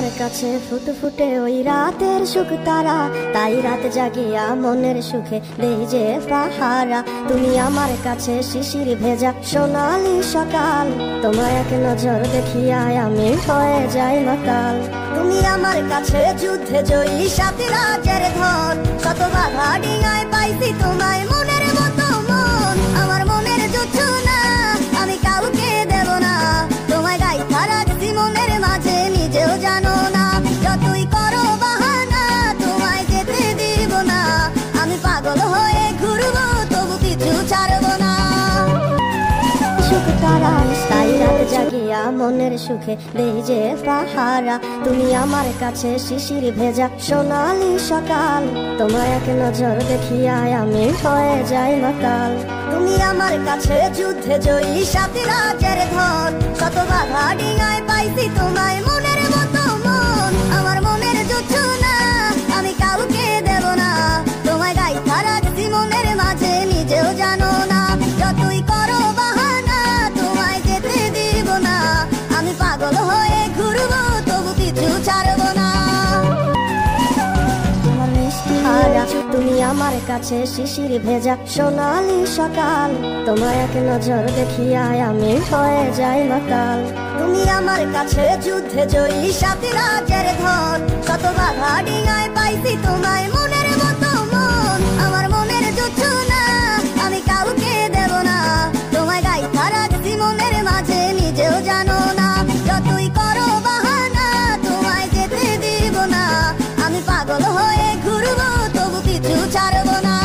আমার কাছে ফুটফুটে ওই রাতের সুখ তারা, তাই রাত জাগিয়া মনের সুখে দেই যে পাহারা। তুমি আমার কাছে শিশির ভেজা সোনালি সকাল, তোমায় এক নজর দেখিয়া আমি হয়ে যাই মাতাল। তুমি আমার কাছে যুদ্ধে জয়ী সাথী রাজের ধন, কত বাধা ডিঙায় পাইছি তোমায় মনের মতো মন। আমার মনের যুদ্ধ না আমি কাউকে দেব না, তোমায় গাইথা রাখছি মনের মাঝে নিজেও জানো না। যতই করো বাহানা তোমায় যেতে দিব না, আমি পাগল হয়ে ঘুরবো তবু কিছু ছাড়বো না। সুখ তারা তাই রাত জাগিয়া মনের সুখে দেই যে পাহারা। তুমি আমার কাছে শিশির ভেজা সোনালি সকাল, তোমায় এক নজর দেখিয়া আমি হয়ে যাই মাতাল। তুমি আমার কাছে যুদ্ধে জয়ী সাথী রাজের ধন, কত বাধা ডিঙায় পাইছি তোমায় মনের মতো মন। আমার মনের যুদ্ধ না আমি কাউকে দেব না, তোমায় গাইথা রাখছি মনের মাঝে নিজেও জানো না। যতই করো বাহানা তোমায় যেতে দিব না, আমি পাগল হয়ে ঘুরবো তবু কিছু ছাড়বো না। তুমি আমার কাছে শিশির ভেজা সোনালি সকাল, তোমায় এক নজর দেখিয়া আমি হয়ে যাই মাতাল। তুমি আমার কাছে যুদ্ধে জয়ী সাথী রাজের ধন, কত বাধা ডিঙায় পাইছি তোমায় মনের মতো মন। আমার মনের যুদ্ধ না আমি কাউকে দেব না, তোমায় গাইথা রাখছি মনের মাঝে নিজেও জানো না। যতই করো বাহানা তোমায় যেতে দিব না, আমি পাগল হয়ে ঘুরবো তবু কিছু ছাড়বো না।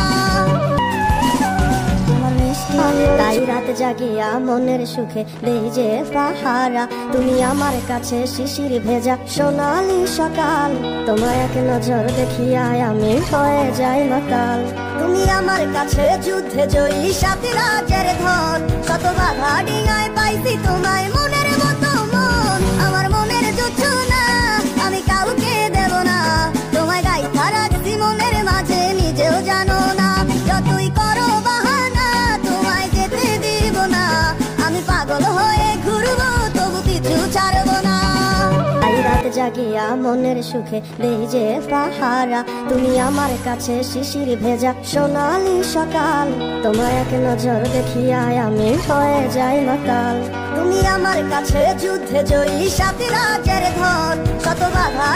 তাই রাত জাগিয়া মনের সুখে দেই যে পাহারা। তুমি আমার কাছে শিশির ভেজা সোনালি সকাল, তোমায় এক নজর দেখিয়া আমি হয়ে যাই মাতাল। তুমি আমার কাছে যুদ্ধে জয়ী সাথী রাজের ধন, কত বাধা ডিঙায় পাইছি তোমায় মনের মতো মন। আমার মনের যুদ্ধ না আমি কাউকে দেব না, তোমায় গাইথা রাখছি মনের মাঝে নিজেও জানো না। যতই করো বাহানা তোমায় যেতে দিব না, আমি পাগল হয়ে ঘুরবো তবু কিছু ছাড়বো না। তাই রাত জাগিয়া মনের সুখে দেই যে পাহারা। তুমি আমার কাছে শিশির ভেজা সোনালি সকাল, তোমায় এক নজর দেখিয়া আমি হয়ে যাই মাতাল। তুমি আমার কাছে যুদ্ধে জয়ী সাথী রাজের ধন, কত বাধা